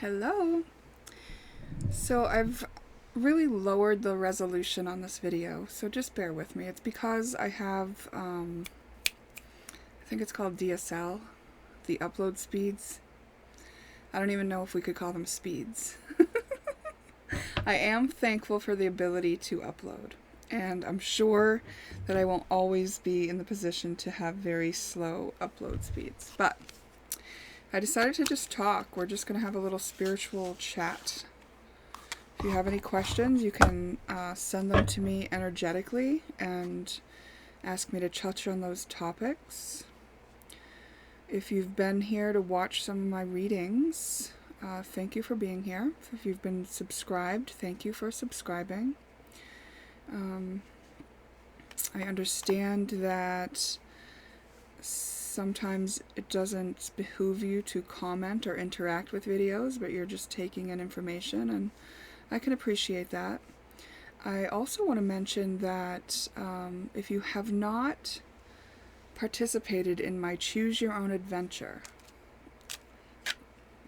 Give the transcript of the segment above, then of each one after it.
Hello. So I've really lowered the resolution on this video, so just bear with me. It's because I have, I think it's called DSL, the upload speeds. I don't even know if we could call them speeds. I am thankful for the ability to upload, and I'm sure that I won't always be in the position to have very slow upload speeds, but I decided to just talk. We're just going to have a little spiritual chat. If you have any questions, you can send them to me energetically and ask me to touch on those topics. If you've been here to watch some of my readings, thank you for being here. If you've been subscribed, thank you for subscribing. I understand that sometimes it doesn't behoove you to comment or interact with videos, but you're just taking in information, and I can appreciate that. I also want to mention that if you have not participated in my Choose Your Own Adventure,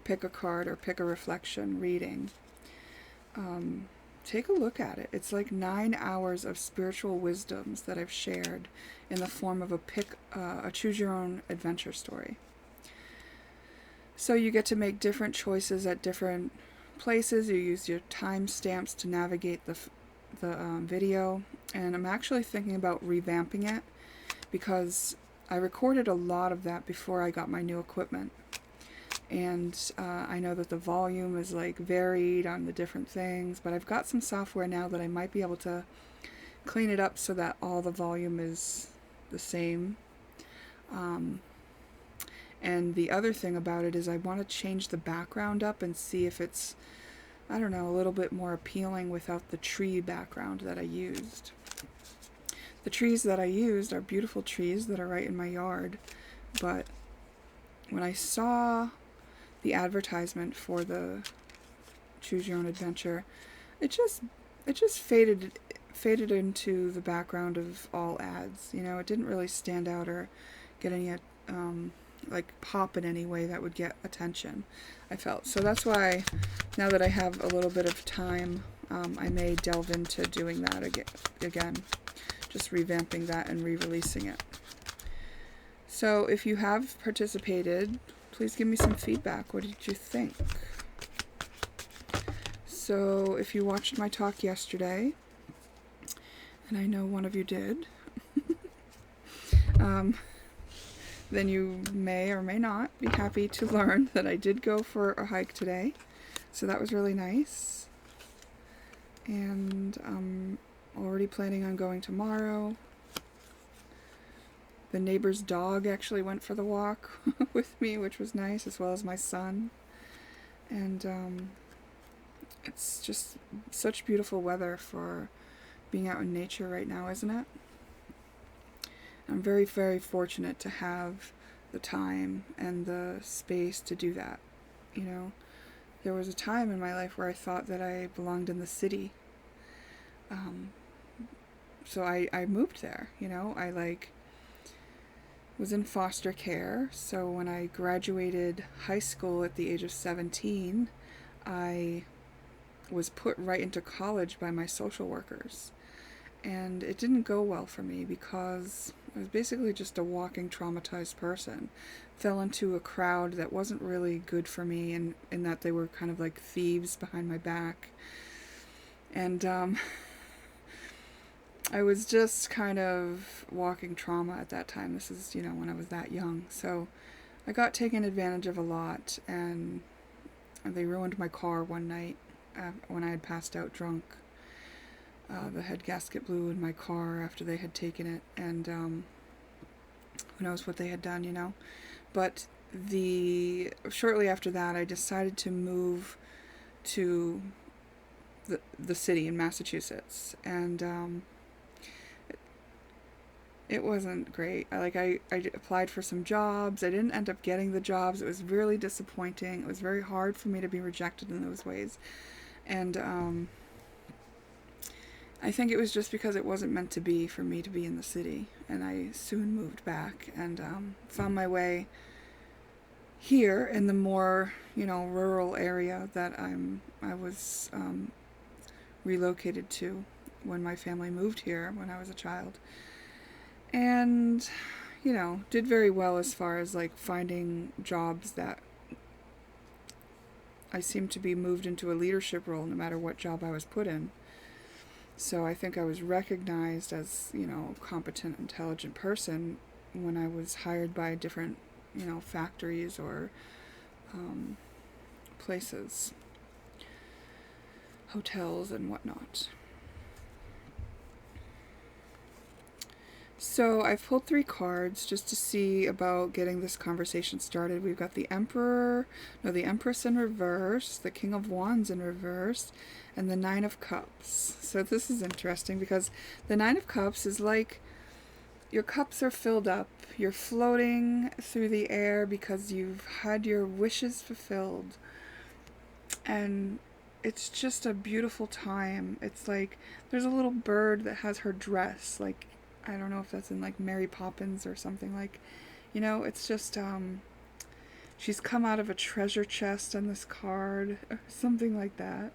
pick a card or pick a reflection reading, take a look at it. It's like 9 hours of spiritual wisdoms that I've shared in the form of a Choose Your Own Adventure story. So you get to make different choices at different places. You use your timestamps to navigate the video, and I'm actually thinking about revamping it because I recorded a lot of that before I got my new equipment, and I know that the volume is like varied on the different things, but I've got some software now that I might be able to clean it up so that all the volume is the same. And the other thing about it is I want to change the background up and see if it's, I don't know, a little bit more appealing without the tree background that I used. The trees that I used are beautiful trees that are right in my yard, but when I saw the advertisement for the Choose Your Own Adventure, it just faded into the background of all ads. You know, it didn't really stand out or get any like pop in any way that would get attention, I felt. So that's why now that I have a little bit of time, I may delve into doing that again, just revamping that and re-releasing it. So if you have participated, please give me some feedback. What did you think? So if you watched my talk yesterday, and I know one of you did, then you may or may not be happy to learn that I did go for a hike today. So that was really nice. And I'm already planning on going tomorrow. The neighbor's dog actually went for the walk with me, which was nice, as well as my son. And it's just such beautiful weather for being out in nature right now, isn't it? I'm very, very fortunate to have the time and the space to do that. You know, there was a time in my life where I thought that I belonged in the city. So I moved there, you know. I was in foster care. So when I graduated high school at the age of 17, I was put right into college by my social workers. And it didn't go well for me because I was basically just a walking traumatized person. Fell into a crowd that wasn't really good for me, in that they were kind of like thieves behind my back. And I was just kind of walking trauma at that time. This is, you know, when I was that young. So I got taken advantage of a lot, and they ruined my car one night when I had passed out drunk. The head gasket blew in my car after they had taken it, and who knows what they had done, you know. But shortly after that, I decided to move to the city in Massachusetts, and it wasn't great. I applied for some jobs. I didn't end up getting the jobs. It was really disappointing. It was very hard for me to be rejected in those ways, and I think it was just because it wasn't meant to be for me to be in the city, and I soon moved back and found my way here in the more, rural area that I was relocated to when my family moved here when I was a child. And, did very well as far as like finding jobs that I seemed to be moved into a leadership role no matter what job I was put in. So I think I was recognized as, a competent, intelligent person when I was hired by different, factories or places, hotels and whatnot. So I've pulled 3 cards just to see about getting this conversation started. We've got the Empress in reverse, the King of Wands in reverse, and the 9 of Cups. So this is interesting because the 9 of Cups is like your cups are filled up. You're floating through the air because you've had your wishes fulfilled. And it's just a beautiful time. It's like there's a little bird that has her dress, like I don't know if that's in like Mary Poppins or something, like, it's just, she's come out of a treasure chest on this card, or something like that.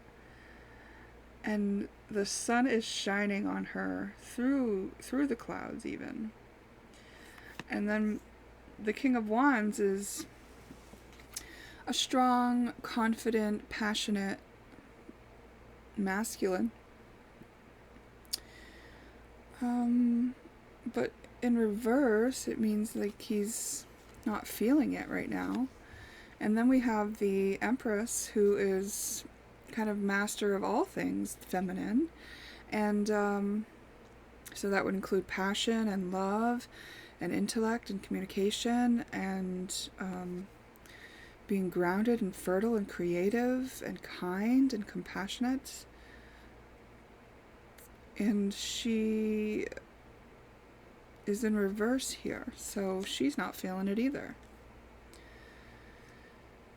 And the sun is shining on her through the clouds even. And then the King of Wands is a strong, confident, passionate, masculine. But in reverse, it means like he's not feeling it right now. And then we have the Empress, who is kind of master of all things feminine. And so that would include passion and love and intellect and communication and being grounded and fertile and creative and kind and compassionate. And she is in reverse here, so she's not feeling it either.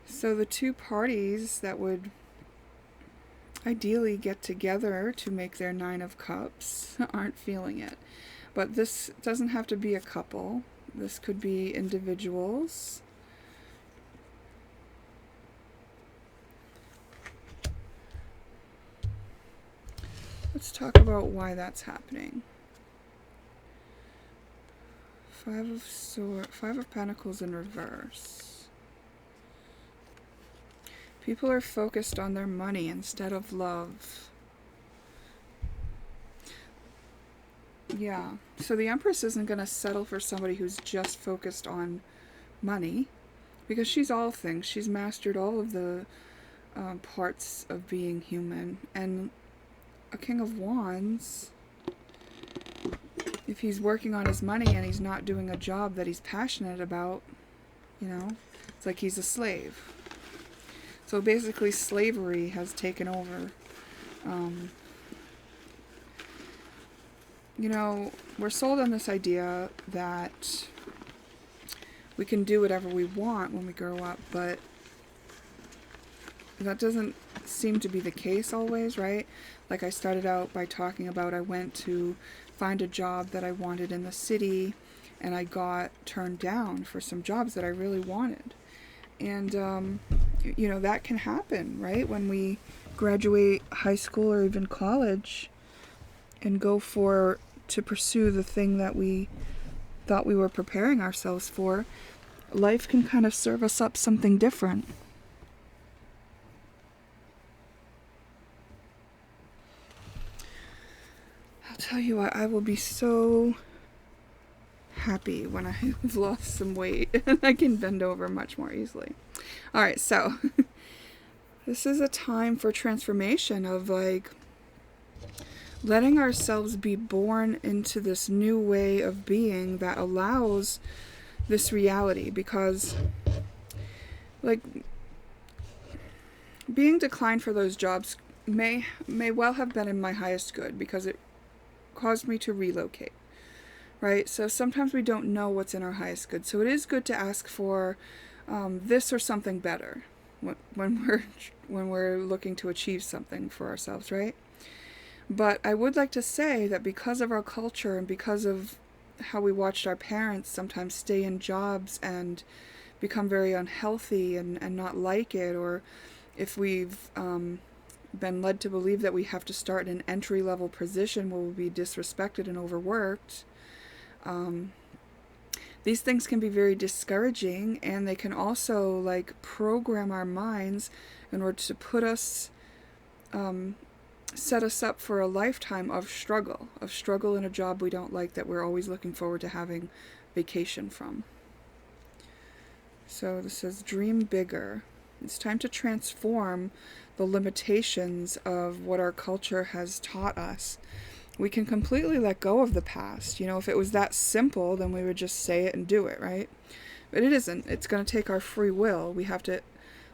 So the 2 parties that would ideally get together to make their 9 of Cups aren't feeling it. But this doesn't have to be a couple. This could be individuals. Let's talk about why that's happening. 5 of Pentacles in reverse. People are focused on their money instead of love. Yeah, so the Empress isn't going to settle for somebody who's just focused on money, because she's all things. She's mastered all of the parts of being human. And a King of Wands, if he's working on his money and he's not doing a job that he's passionate about, it's like he's a slave. So basically slavery has taken over. We're sold on this idea that we can do whatever we want when we grow up, but that doesn't seem to be the case always, right? Like I started out by talking about I went to find a job that I wanted in the city, and I got turned down for some jobs that I really wanted. And, that can happen, right? When we graduate high school or even college and go to pursue the thing that we thought we were preparing ourselves for, life can kind of serve us up something different. I'll tell you what, I will be so happy when I've lost some weight and I can bend over much more easily. Alright, so this is a time for transformation of like letting ourselves be born into this new way of being that allows this reality, because like being declined for those jobs may well have been in my highest good because it caused me to relocate, right? So sometimes we don't know what's in our highest good, so it is good to ask for this or something better when we're looking to achieve something for ourselves, right? But I would like to say that because of our culture and because of how we watched our parents sometimes stay in jobs and become very unhealthy and not like it, or if we've been led to believe that we have to start in an entry-level position where we'll be disrespected and overworked. These things can be very discouraging, and they can also like program our minds in order to put us, set us up for a lifetime of struggle in a job we don't like, that we're always looking forward to having vacation from. So this says, dream bigger. It's time to transform the limitations of what our culture has taught us. We can completely let go of the past. You know, if it was that simple, then we would just say it and do it, right? But it isn't. It's going to take our free will. We have to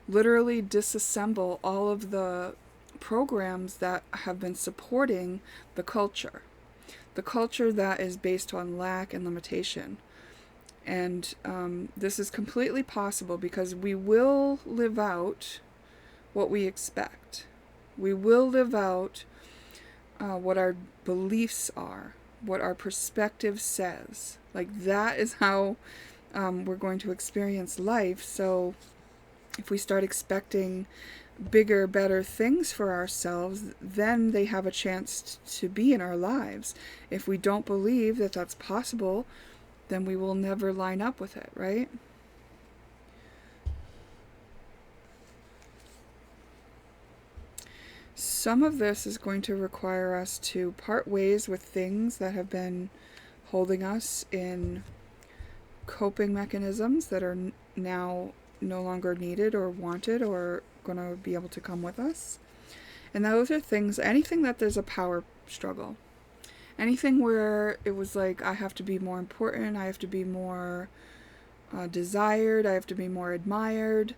literally disassemble all of the programs that have been supporting the culture that is based on lack and limitation. And this is completely possible because we will live out what we expect. We will live out what our beliefs are, what our perspective says. Like, that is how we're going to experience life. So if we start expecting bigger, better things for ourselves, then they have a chance to be in our lives. If we don't believe that that's possible, then we will never line up with it, right? Some of this is going to require us to part ways with things that have been holding us in coping mechanisms that are now no longer needed or wanted or going to be able to come with us. And those are things, anything that there's a power struggle. Anything where it was like, I have to be more important, I have to be more desired, I have to be more admired,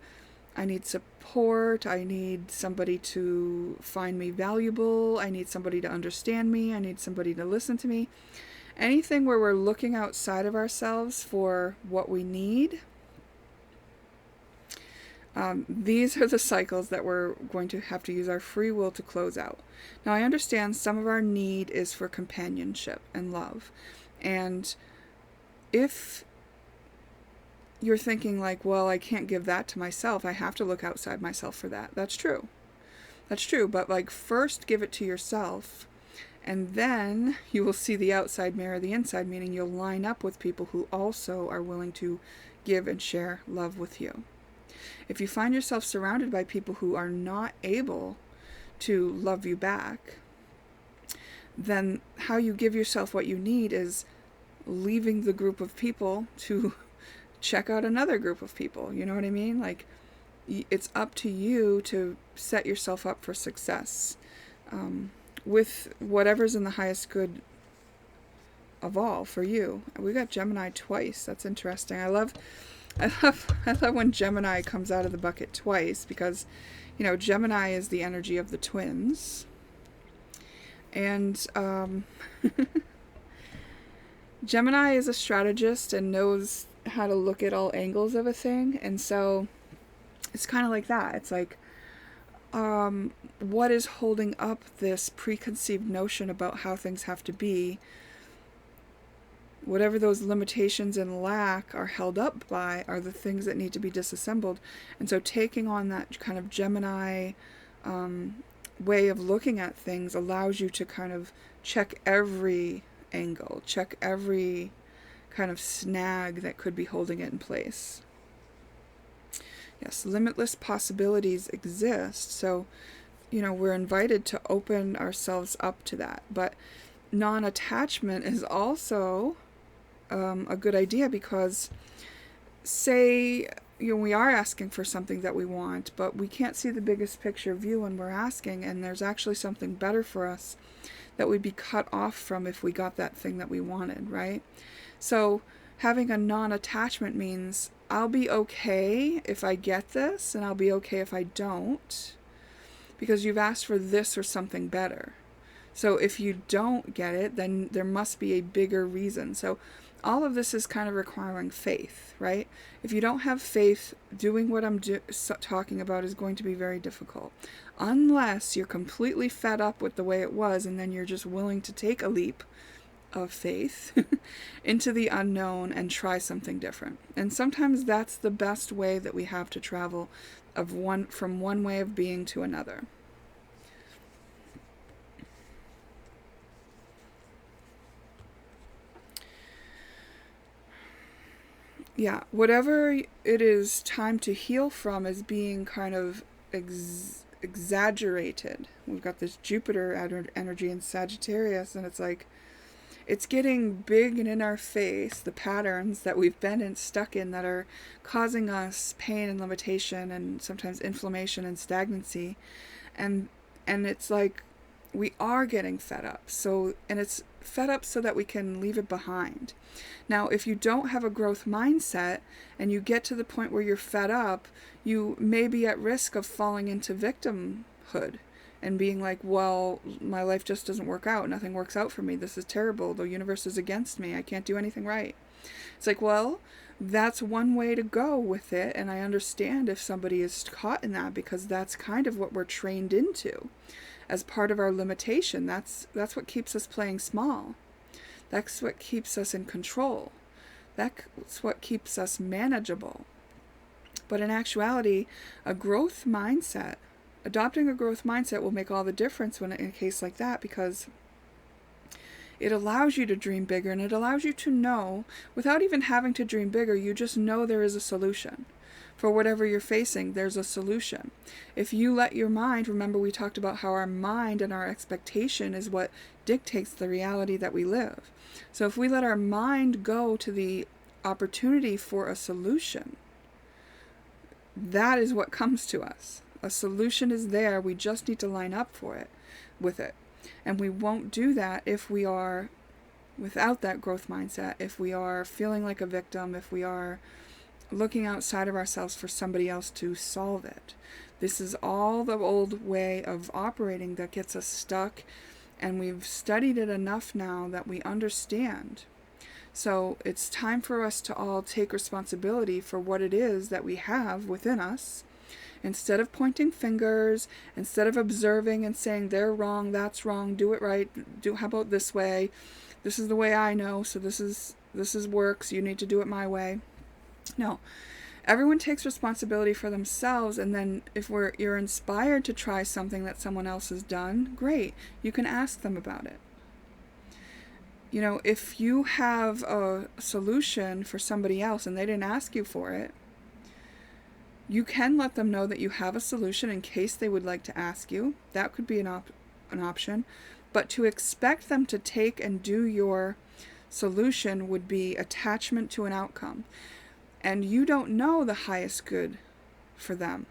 I need support, I need somebody to find me valuable, I need somebody to understand me, I need somebody to listen to me. Anything where we're looking outside of ourselves for what we need, these are the cycles that we're going to have to use our free will to close out. Now, I understand some of our need is for companionship and love. And if you're thinking like, well, I can't give that to myself, I have to look outside myself for that. That's true. That's true. But like, first give it to yourself, and then you will see the outside mirror the inside, meaning you'll line up with people who also are willing to give and share love with you. If you find yourself surrounded by people who are not able to love you back, then how you give yourself what you need is leaving the group of people to check out another group of people. You know what I mean? Like, it's up to you to set yourself up for success with whatever's in the highest good of all for you. We got Gemini twice. That's interesting. I love when Gemini comes out of the bucket twice, because, you know, Gemini is the energy of the twins. And Gemini is a strategist and knows how to look at all angles of a thing. And so it's kind of like that. It's like, what is holding up this preconceived notion about how things have to be? Whatever those limitations and lack are held up by are the things that need to be disassembled. And so taking on that kind of Gemini way of looking at things allows you to kind of check every angle, check every kind of snag that could be holding it in place. Yes, limitless possibilities exist. So, you know, we're invited to open ourselves up to that. But non-attachment is also a good idea, because say, you know, we are asking for something that we want, but we can't see the biggest picture view when we're asking, and there's actually something better for us that we'd be cut off from if we got that thing that we wanted, right? So having a non-attachment means I'll be okay if I get this, and I'll be okay if I don't, because you've asked for this or something better. So if you don't get it, then there must be a bigger reason. So all of this is kind of requiring faith, right? If you don't have faith, doing what I'm talking about is going to be very difficult. Unless you're completely fed up with the way it was, and then you're just willing to take a leap of faith into the unknown and try something different. And sometimes that's the best way that we have to travel from one way of being to another. Yeah, whatever it is time to heal from is being kind of exaggerated. We've got this Jupiter energy in Sagittarius, and it's like, it's getting big and in our face, the patterns that we've been stuck in that are causing us pain and limitation and sometimes inflammation and stagnancy. And it's like we are getting fed up. And it's fed up so that we can leave it behind. Now, if you don't have a growth mindset and you get to the point where you're fed up, you may be at risk of falling into victimhood and being like, well, my life just doesn't work out. Nothing works out for me. This is terrible. The universe is against me. I can't do anything right. It's like, well, that's one way to go with it. And I understand if somebody is caught in that, because that's kind of what we're trained into as part of our limitation. That's what keeps us playing small. That's what keeps us in control. That's what keeps us manageable. But in actuality, adopting a growth mindset will make all the difference in a case like that, because it allows you to dream bigger, and it allows you to know, without even having to dream bigger, you just know there is a solution. For whatever you're facing, there's a solution. If you let your mind, remember we talked about how our mind and our expectation is what dictates the reality that we live. So if we let our mind go to the opportunity for a solution, that is what comes to us. A solution is there. We just need to line up with it. And we won't do that if we are without that growth mindset, if we are feeling like a victim, if we are looking outside of ourselves for somebody else to solve it. This is all the old way of operating that gets us stuck, and we've studied it enough now that we understand. So it's time for us to all take responsibility for what it is that we have within us. Instead of pointing fingers, instead of observing and saying they're wrong, that's wrong, do it right, how about this way? This is the way I know, so this is works, you need to do it my way. No. Everyone takes responsibility for themselves, and then if you're inspired to try something that someone else has done, great. You can ask them about it. You know, if you have a solution for somebody else and they didn't ask you for it, you can let them know that you have a solution in case they would like to ask you. That could be an option. But to expect them to take and do your solution would be attachment to an outcome. And you don't know the highest good for them.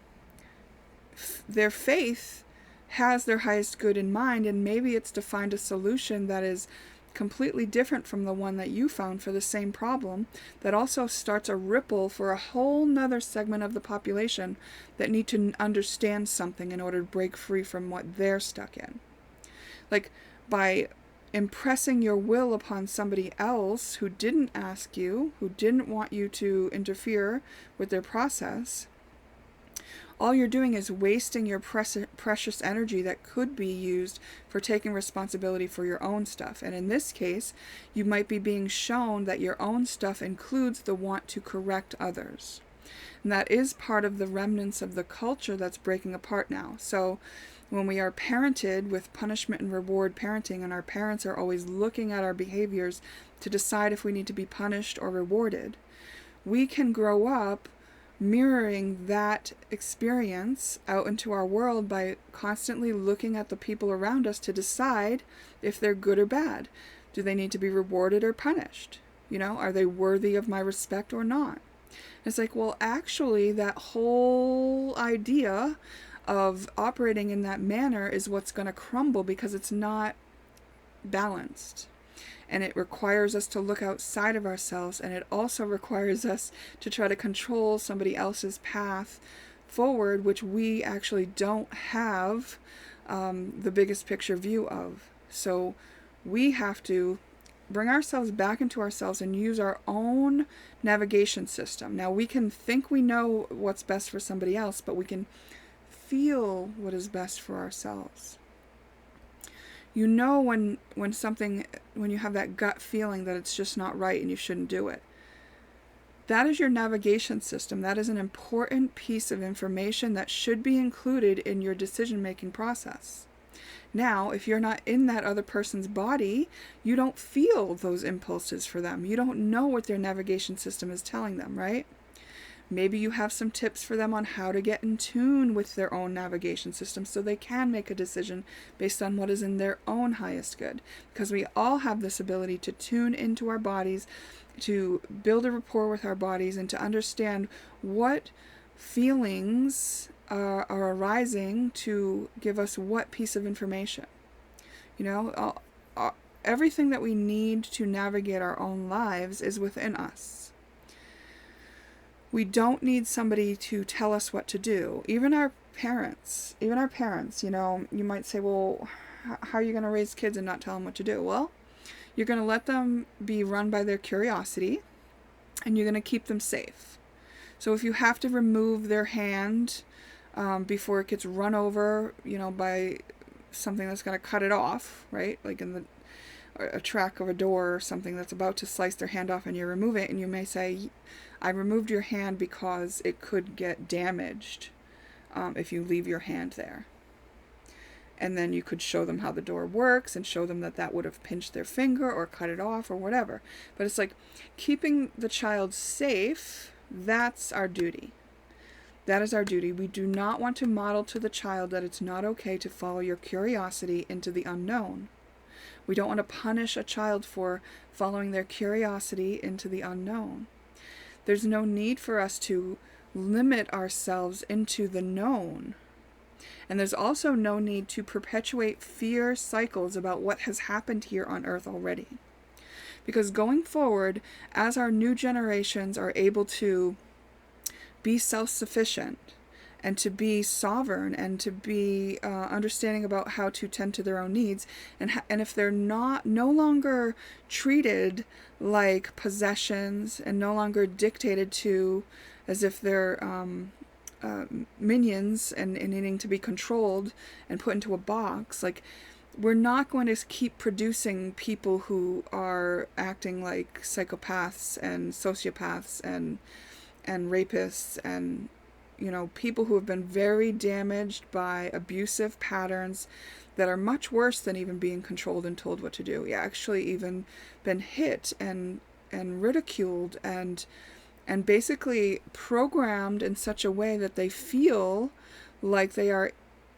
Their faith has their highest good in mind, and maybe it's to find a solution that is completely different from the one that you found for the same problem, that also starts a ripple for a whole nother segment of the population that need to understand something in order to break free from what they're stuck in. Like, by impressing your will upon somebody else who didn't ask you, who didn't want you to interfere with their process, all you're doing is wasting your precious energy that could be used for taking responsibility for your own stuff. And in this case, you might be being shown that your own stuff includes the want to correct others. And that is part of the remnants of the culture that's breaking apart now. So when we are parented with punishment and reward parenting, and our parents are always looking at our behaviors to decide if we need to be punished or rewarded, we can grow up mirroring that experience out into our world by constantly looking at the people around us to decide if they're good or bad. Do they need to be rewarded or punished? You know, are they worthy of my respect or not? It's like, well, actually, that whole idea of operating in that manner is what's going to crumble, because it's not balanced. And it requires us to look outside of ourselves, and it also requires us to try to control somebody else's path forward, which we actually don't have the biggest picture view of. So we have to bring ourselves back into ourselves and use our own navigation system. Now, we can think we know what's best for somebody else, but we can feel what is best for ourselves. You know when you have that gut feeling that it's just not right and you shouldn't do it. That is your navigation system. That is an important piece of information that should be included in your decision-making process. Now, if you're not in that other person's body, you don't feel those impulses for them. You don't know what their navigation system is telling them, right? Maybe you have some tips for them on how to get in tune with their own navigation system so they can make a decision based on what is in their own highest good. Because we all have this ability to tune into our bodies, to build a rapport with our bodies, and to understand what feelings are arising to give us what piece of information. You know, everything that we need to navigate our own lives is within us. We don't need somebody to tell us what to do. Even our parents, you know, you might say, well, how are you going to raise kids and not tell them what to do? Well, you're going to let them be run by their curiosity, and you're going to keep them safe. So if you have to remove their hand before it gets run over, you know, by something that's going to cut it off, right? Like in a track of a door or something that's about to slice their hand off, and you remove it, and you may say, I removed your hand because it could get damaged if you leave your hand there. And then you could show them how the door works and show them that that would have pinched their finger or cut it off or whatever. But it's like keeping the child safe, that's our duty. That is our duty. We do not want to model to the child that it's not okay to follow your curiosity into the unknown. We don't want to punish a child for following their curiosity into the unknown. There's no need for us to limit ourselves into the known. And there's also no need to perpetuate fear cycles about what has happened here on Earth already. Because going forward, as our new generations are able to be self-sufficient and to be sovereign and to be understanding about how to tend to their own needs, and if they're no longer treated like possessions and no longer dictated to as if they're minions and needing to be controlled and put into a box, like, we're not going to keep producing people who are acting like psychopaths and sociopaths and rapists and, you know, people who have been very damaged by abusive patterns that are much worse than even being controlled and told what to do. Yeah, actually even been hit and ridiculed and basically programmed in such a way that they feel like they are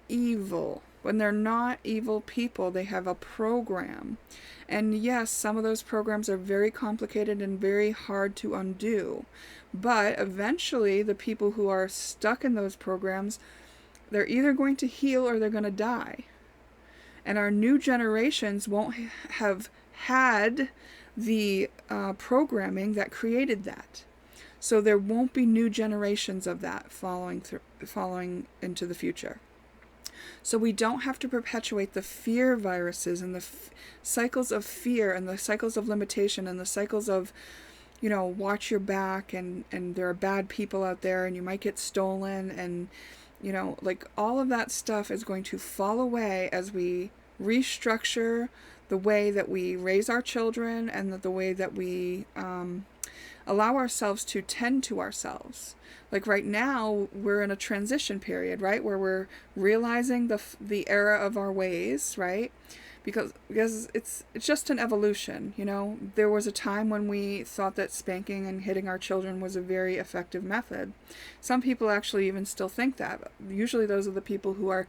evil. When they're not evil people, they have a program. And yes, some of those programs are very complicated and very hard to undo. But eventually, the people who are stuck in those programs, they're either going to heal or they're going to die. And our new generations won't have had the programming that created that. So there won't be new generations of that following into the future. So we don't have to perpetuate the fear viruses and the cycles of fear and the cycles of limitation and the cycles of, you know, watch your back and there are bad people out there and you might get stolen and, you know, like all of that stuff is going to fall away as we restructure the way that we raise our children and the way that we allow ourselves to tend to ourselves. Like right now, we're in a transition period, right? Where we're realizing the era of our ways, right? Because it's just an evolution, you know? There was a time when we thought that spanking and hitting our children was a very effective method. Some people actually even still think that. Usually those are the people who are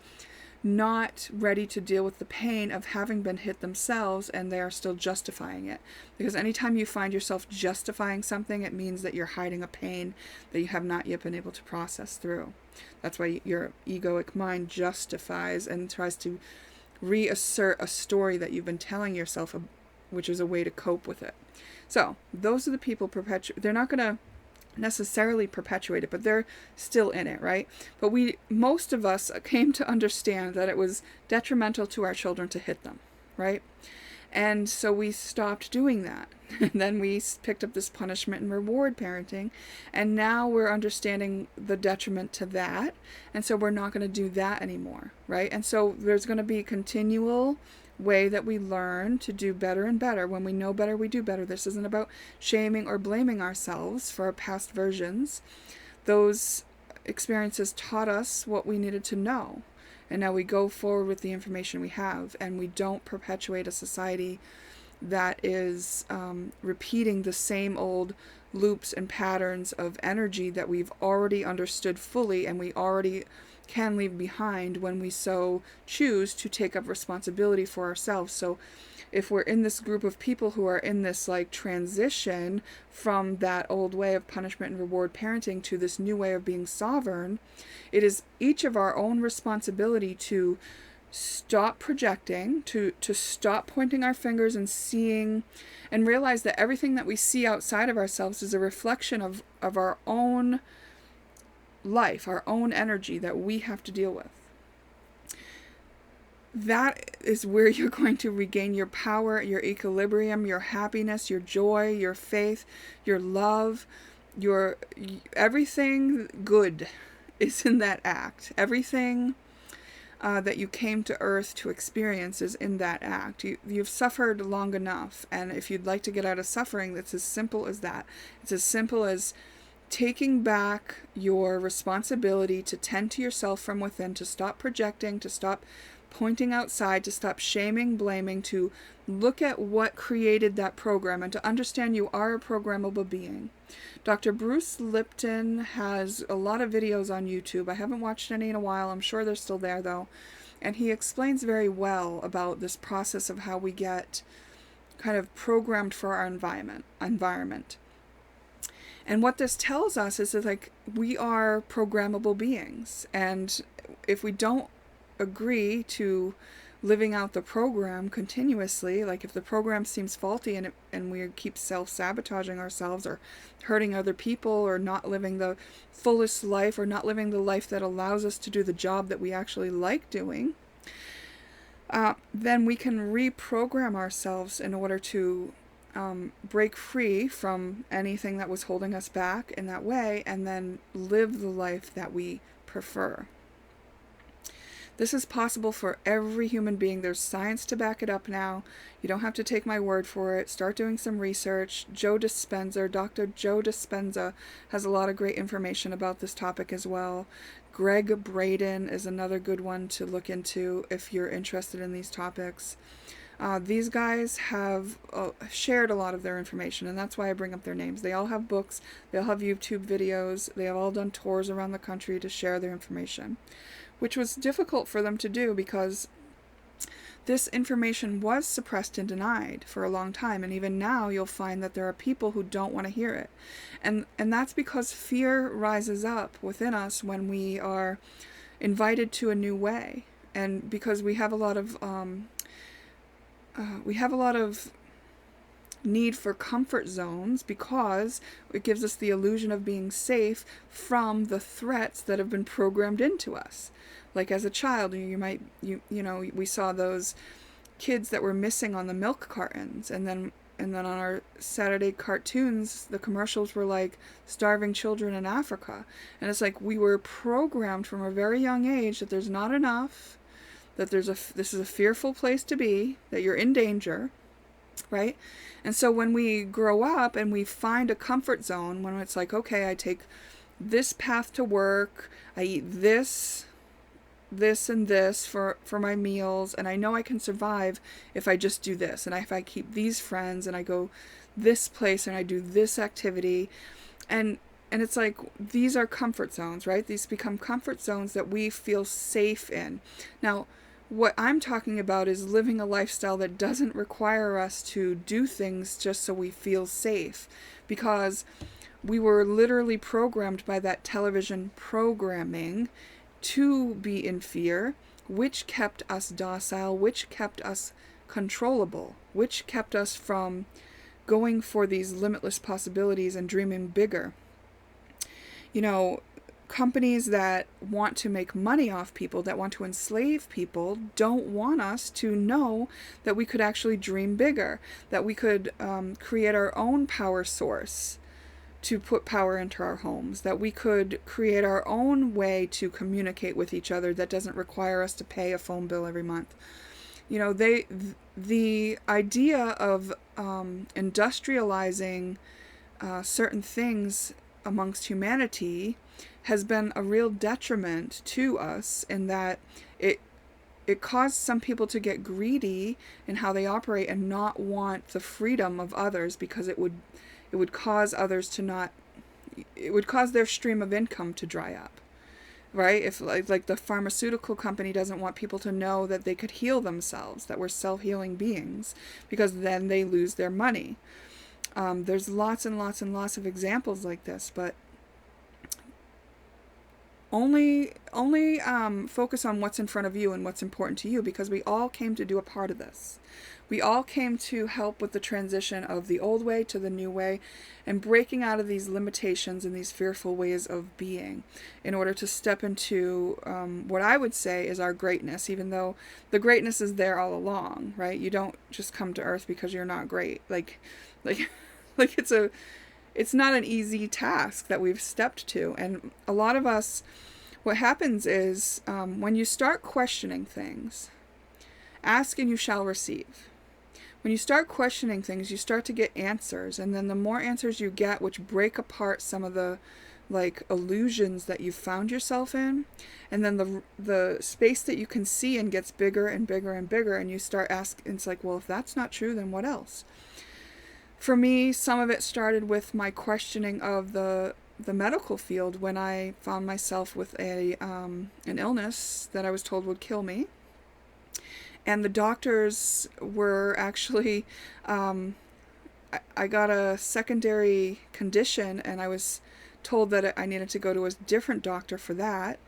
not ready to deal with the pain of having been hit themselves, and they are still justifying it. Because anytime you find yourself justifying something, it means that you're hiding a pain that you have not yet been able to process through. That's why your egoic mind justifies and tries to reassert a story that you've been telling yourself, which is a way to cope with it. So those are the people they're not going to necessarily perpetuate it, but they're still in it, right? But most of us came to understand that it was detrimental to our children to hit them, right? And so we stopped doing that. And then we picked up this punishment and reward parenting, and now we're understanding the detriment to that, and so we're not going to do that anymore, right? And so there's going to be continual way that we learn to do better and better. When we know better, we do better. This isn't about shaming or blaming ourselves for our past versions. Those experiences taught us what we needed to know. And now we go forward with the information we have, and we don't perpetuate a society that is repeating the same old loops and patterns of energy that we've already understood fully and we already can leave behind when we so choose to take up responsibility for ourselves. So if we're in this group of people who are in this like transition from that old way of punishment and reward parenting to this new way of being sovereign, it is each of our own responsibility to stop projecting, to stop pointing our fingers and seeing, and realize that everything that we see outside of ourselves is a reflection of our own life, our own energy that we have to deal with. That is where you're going to regain your power, your equilibrium, your happiness, your joy, your faith, your love, your everything good is in that act. Everything that you came to Earth to experience is in that act. You've suffered long enough, and if you'd like to get out of suffering, it's as simple as that. It's as simple as taking back your responsibility to tend to yourself from within, to stop projecting, to stop pointing outside, to stop shaming, blaming, to look at what created that program, and to understand you are a programmable being. Dr. Bruce Lipton has a lot of videos on YouTube. I haven't watched any in a while. I'm sure they're still there, though. And he explains very well about this process of how we get kind of programmed for our environment. And what this tells us is that, like, we are programmable beings. And if we don't agree to living out the program continuously, like if the program seems faulty and we keep self-sabotaging ourselves or hurting other people or not living the fullest life or not living the life that allows us to do the job that we actually like doing, then we can reprogram ourselves in order to break free from anything that was holding us back in that way, and then live the life that we prefer. This is possible for every human being. There's science to back it up now. You don't have to take my word for it. Start doing some research. Dr. Joe Dispenza has a lot of great information about this topic as well. Greg Braden is another good one to look into if you're interested in these topics. These guys have shared a lot of their information, and that's why I bring up their names. They all have books. They all have YouTube videos. They have all done tours around the country to share their information, which was difficult for them to do because this information was suppressed and denied for a long time. And even now you'll find that there are people who don't want to hear it. And that's because fear rises up within us when we are invited to a new way. And because we have a lot of need for comfort zones, because it gives us the illusion of being safe from the threats that have been programmed into us. Like as a child, we saw those kids that were missing on the milk cartons, and then on our Saturday cartoons, the commercials were like starving children in Africa. And it's like we were programmed from a very young age that there's not enough, that this is a fearful place to be, that you're in danger, right? And so when we grow up and we find a comfort zone, when it's like, okay, I take this path to work, I eat this and this for my meals, and I know I can survive if I just do this, and if I keep these friends, and I go this place, and I do this activity, and it's like, these are comfort zones, right? These become comfort zones that we feel safe in. Now, what I'm talking about is living a lifestyle that doesn't require us to do things just so we feel safe, because we were literally programmed by that television programming to be in fear, which kept us docile, which kept us controllable, which kept us from going for these limitless possibilities and dreaming bigger. Companies that want to make money off people, that want to enslave people, don't want us to know that we could actually dream bigger, that we could create our own power source to put power into our homes, that we could create our own way to communicate with each other that doesn't require us to pay a phone bill every month. You know, the idea of industrializing certain things amongst humanity has been a real detriment to us, in that it caused some people to get greedy in how they operate and not want the freedom of others, because it would cause others to not, it would cause their stream of income to dry up, right? If like the pharmaceutical company doesn't want people to know that they could heal themselves, that we're self-healing beings, because then they lose their money. There's lots and lots and lots of examples like this, but only focus on what's in front of you and what's important to you, because we all came to do a part of this. We all came to help with the transition of the old way to the new way, and breaking out of these limitations and these fearful ways of being, in order to step into what I would say is our greatness, even though the greatness is there all along, right? You don't just come to Earth because you're not great. Like it's not an easy task that we've stepped to. And a lot of us, what happens is when you start questioning things, ask and you shall receive. When you start questioning things, you start to get answers. And then the more answers you get, which break apart some of the like illusions that you've found yourself in, and then the space that you can see and gets bigger and bigger and bigger, and you start asking, it's like, well, if that's not true, then what else? For me, some of it started with my questioning of the medical field, when I found myself with an illness that I was told would kill me. And the doctors were actually, I got a secondary condition, and I was told that I needed to go to a different doctor for that.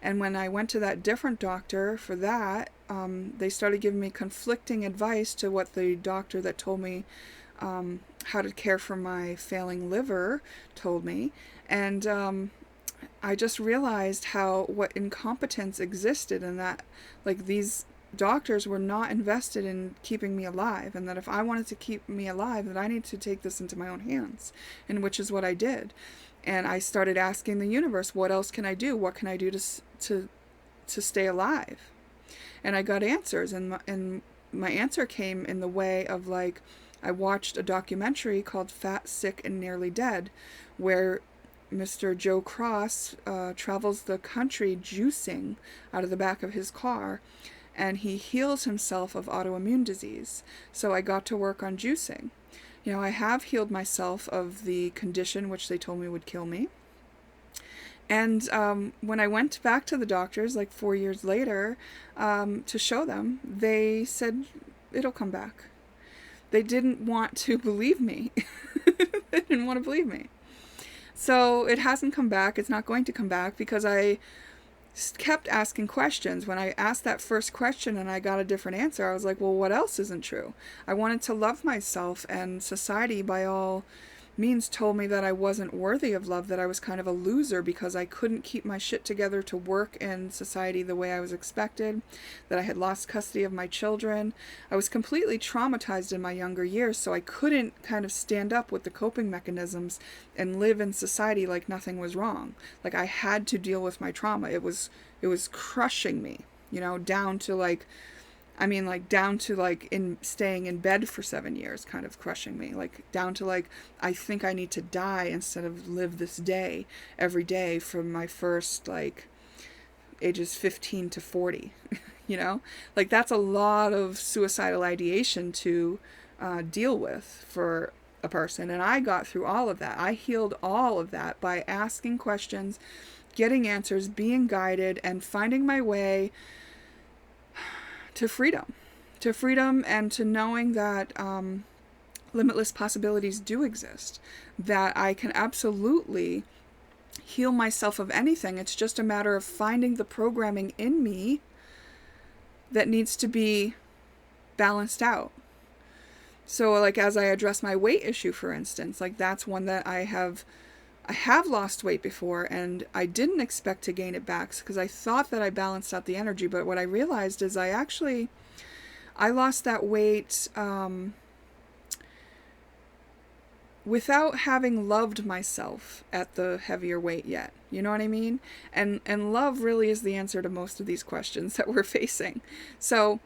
And when I went to that different doctor for that, they started giving me conflicting advice to what the doctor that told me how to care for my failing liver told me. And I just realized what incompetence existed, and that like these doctors were not invested in keeping me alive, and that if I wanted to keep me alive, that I need to take this into my own hands, and which is what I did. And I started asking the universe, what else can I do? What can I do to stay alive? And I got answers, and my answer came in the way of, like, I watched a documentary called Fat, Sick, and Nearly Dead, where Mr. Joe Cross travels the country juicing out of the back of his car, and he heals himself of autoimmune disease. So I got to work on juicing. You know, I have healed myself of the condition which they told me would kill me. And when I went back to the doctors, like 4 years later, to show them, they said, it'll come back. They didn't want to believe me. They didn't want to believe me. So it hasn't come back. It's not going to come back, because I kept asking questions. When I asked that first question and I got a different answer, I was like, well, what else isn't true? I wanted to love myself, and society by all means told me that I wasn't worthy of love, that I was kind of a loser because I couldn't keep my shit together to work in society the way I was expected, that I had lost custody of my children. I was completely traumatized in my younger years, so I couldn't kind of stand up with the coping mechanisms and live in society like nothing was wrong. Like, I had to deal with my trauma. It was crushing me, you know, down to like in staying in bed for 7 years, kind of crushing me, like down to like, I think I need to die instead of live this day every day from my first like ages 15 to 40, you know, like that's a lot of suicidal ideation to deal with for a person. And I got through all of that. I healed all of that by asking questions, getting answers, being guided, and finding my way to freedom, and to knowing that limitless possibilities do exist, that I can absolutely heal myself of anything. It's just a matter of finding the programming in me that needs to be balanced out. So like, as I address my weight issue, for instance, like that's one that I have lost weight before, and I didn't expect to gain it back because I thought that I balanced out the energy. But what I realized is I lost that weight without having loved myself at the heavier weight yet. You know what I mean? And love really is the answer to most of these questions that we're facing. So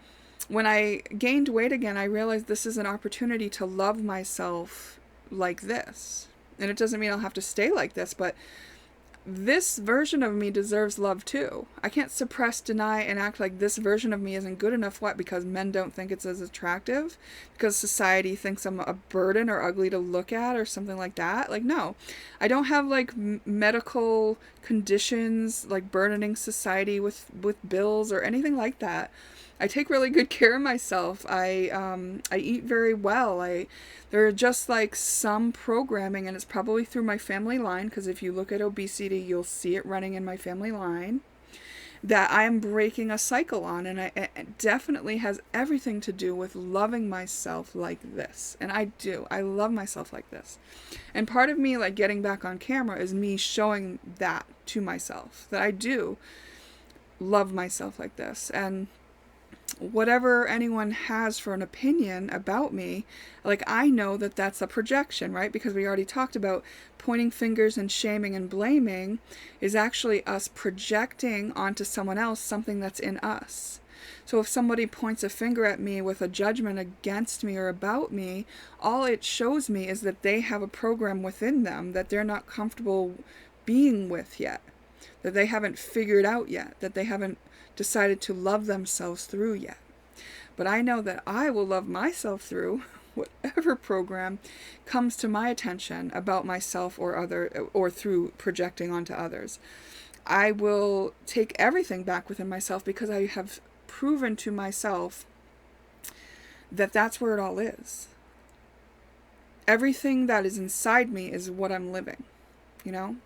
when I gained weight again, I realized this is an opportunity to love myself like this. And it doesn't mean I'll have to stay like this, but this version of me deserves love too. I can't suppress, deny, and act like this version of me isn't good enough. What? Because men don't think it's as attractive? Because society thinks I'm a burden or ugly to look at or something like that? Like, no. I don't have like medical conditions like burdening society with bills or anything like that. I take really good care of myself. I eat very well. There are just like some programming, and it's probably through my family line, because if you look at obesity, you'll see it running in my family line, that I am breaking a cycle on, and it definitely has everything to do with loving myself like this. And I do. I love myself like this. And part of me, like getting back on camera, is me showing that to myself, that I do love myself like this. And whatever anyone has for an opinion about me, like, I know that that's a projection, right? Because we already talked about pointing fingers and shaming and blaming is actually us projecting onto someone else something that's in us. So if somebody points a finger at me with a judgment against me or about me, all it shows me is that they have a program within them that they're not comfortable being with yet, that they haven't figured out yet, that they haven't decided to love themselves through yet. But I know that I will love myself through whatever program comes to my attention about myself or through projecting onto others. I will take everything back within myself because I have proven to myself that that's where it all is. Everything that is inside me is what I'm living, you know?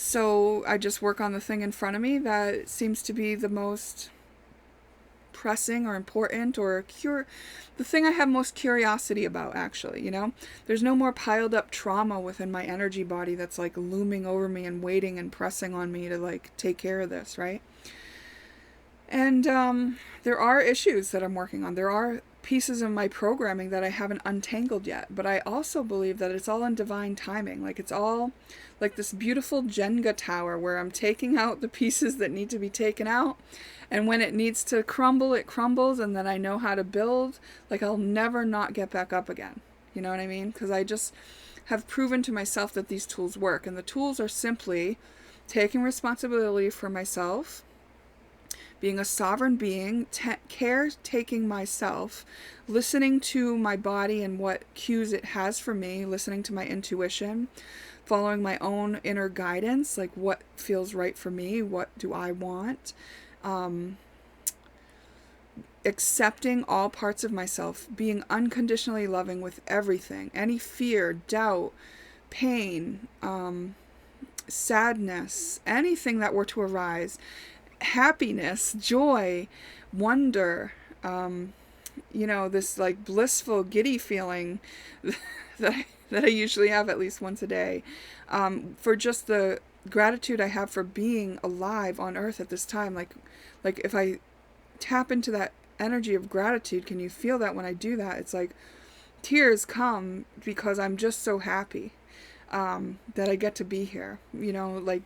So I just work on the thing in front of me that seems to be the most pressing or important, or the thing I have most curiosity about, actually, you know? There's no more piled up trauma within my energy body that's like looming over me and waiting and pressing on me to like take care of this, right? And there are issues that I'm working on. There are pieces of my programming that I haven't untangled yet, but I also believe that it's all in divine timing. Like, it's all like this beautiful Jenga tower where I'm taking out the pieces that need to be taken out, and when it needs to crumble, it crumbles, and then I know how to build. Like, I'll never not get back up again. You know what I mean? Because I just have proven to myself that these tools work, and the tools are simply taking responsibility for myself, being a sovereign being, caretaking myself, listening to my body and what cues it has for me, listening to my intuition, following my own inner guidance, like what feels right for me, what do I want, accepting all parts of myself, being unconditionally loving with everything, any fear, doubt, pain, sadness, anything that were to arise, happiness, joy, wonder, you know, this like blissful, giddy feeling that I usually have at least once a day, for just the gratitude I have for being alive on earth at this time. Like if I tap into that energy of gratitude, can you feel that when I do that? It's like tears come because I'm just so happy that I get to be here, you know, like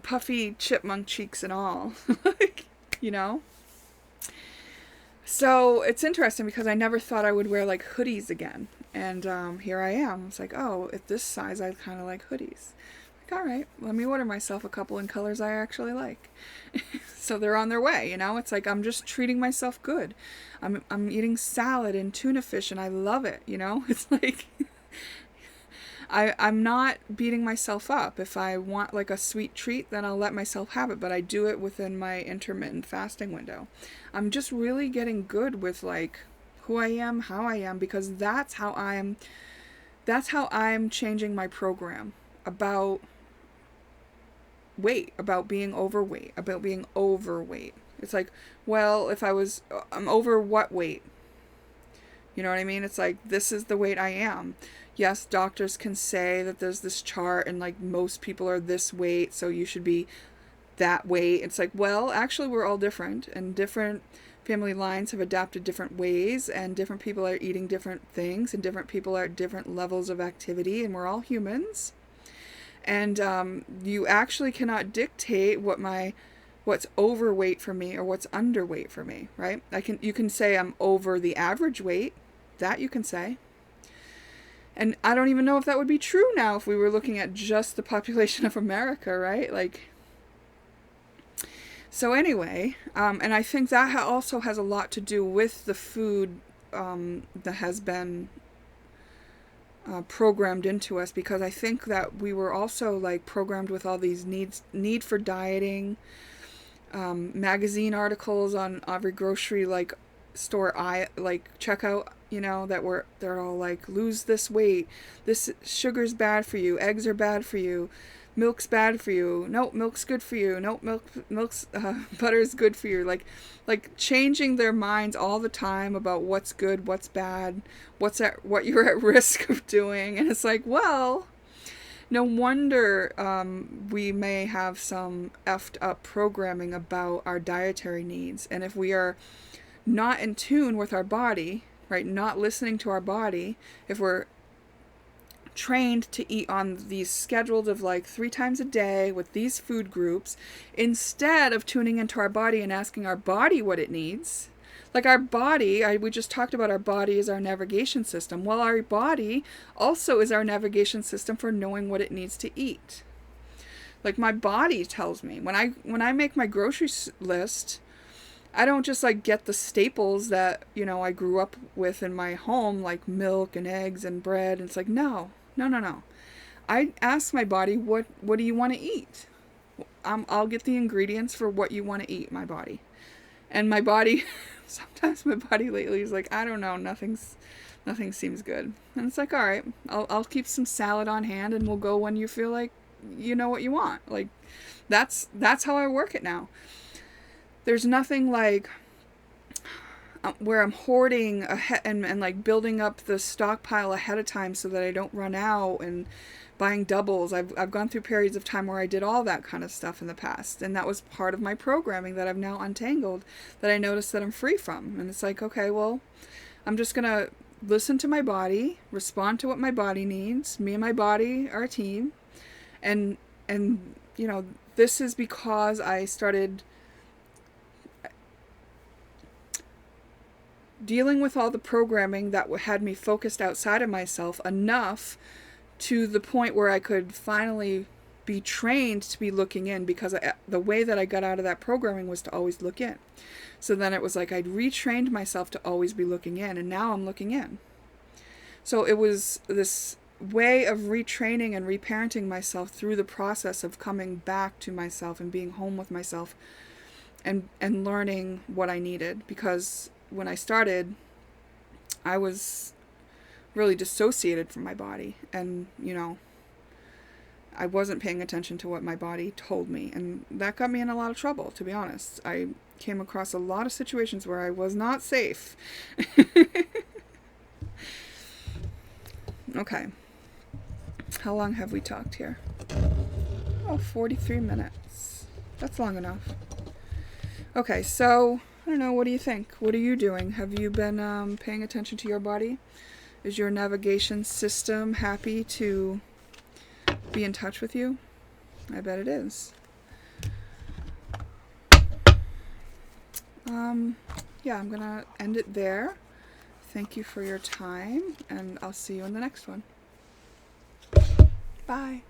puffy chipmunk cheeks and all, like, you know? So it's interesting because I never thought I would wear like hoodies again. And here I am. It's like, oh, at this size, I kind of like hoodies. Like, all right, let me order myself a couple in colors I actually like. So they're on their way, you know? It's like I'm just treating myself good. I'm eating salad and tuna fish, and I love it, you know? It's like I'm not beating myself up. If I want like a sweet treat, then I'll let myself have it, but I do it within my intermittent fasting window. I'm just really getting good with like who I am, how I am, because that's how I'm changing my program about weight, about being overweight, about being overweight. It's like, well, I'm over what weight? You know what I mean? It's like, this is the weight I am. Yes, doctors can say that there's this chart and like most people are this weight, so you should be that weight. It's like, well, actually we're all different, and different family lines have adapted different ways, and different people are eating different things, and different people are at different levels of activity, and we're all humans. And you actually cannot dictate what what's overweight for me or what's underweight for me, right? You can say I'm over the average weight. That you can say. And I don't even know if that would be true now if we were looking at just the population of America, right? Like, so anyway, and I think that also has a lot to do with the food that has been programmed into us, because I think that we were also like programmed with all these need for dieting, magazine articles on every grocery like store checkout, they're all like, lose this weight, this sugar's bad for you, eggs are bad for you, milk's bad for you, nope, milk's good for you, nope, butter's good for you, like changing their minds all the time about what's good, what's bad, what you're at risk of doing. And it's like, well, no wonder we may have some effed up programming about our dietary needs. And if we are not in tune with our body, right, not listening to our body, if we're trained to eat on these schedules of like 3 times a day with these food groups, instead of tuning into our body and asking our body what it needs. Like our body, we just talked about our body is our navigation system. Well, our body also is our navigation system for knowing what it needs to eat. Like my body tells me when I make my grocery list, I don't just like get the staples that, I grew up with in my home, like milk and eggs and bread. And it's like, no. I ask my body, what do you want to eat? I'll get the ingredients for what you want to eat, my body. And my body, sometimes my body lately is like, I don't know, nothing seems good. And it's like, all right, I'll keep some salad on hand and we'll go when you feel like you know what you want. Like that's how I work it now. There's nothing like where I'm hoarding and like building up the stockpile ahead of time so that I don't run out, and buying doubles. I've gone through periods of time where I did all that kind of stuff in the past, and that was part of my programming that I've now untangled, that I noticed that I'm free from. And it's like, okay, well, I'm just gonna listen to my body, respond to what my body needs. Me and my body are a team, and this is because I started dealing with all the programming that had me focused outside of myself enough to the point where I could finally be trained to be looking in, because the way that I got out of that programming was to always look in. So then it was like I'd retrained myself to always be looking in, and now I'm looking in. So it was this way of retraining and reparenting myself through the process of coming back to myself and being home with myself and learning what I needed. Because when I started, I was really dissociated from my body, and I wasn't paying attention to what my body told me, and that got me in a lot of trouble, to be honest. I came across a lot of situations where I was not safe. Okay, how long have we talked here? 43 minutes. That's long enough. Okay, so I don't know, what do you think? What are you doing? Have you been paying attention to your body? Is your navigation system happy to be in touch with you? I bet it is. Yeah, I'm gonna end it there. Thank you for your time, and I'll see you in the next one. Bye.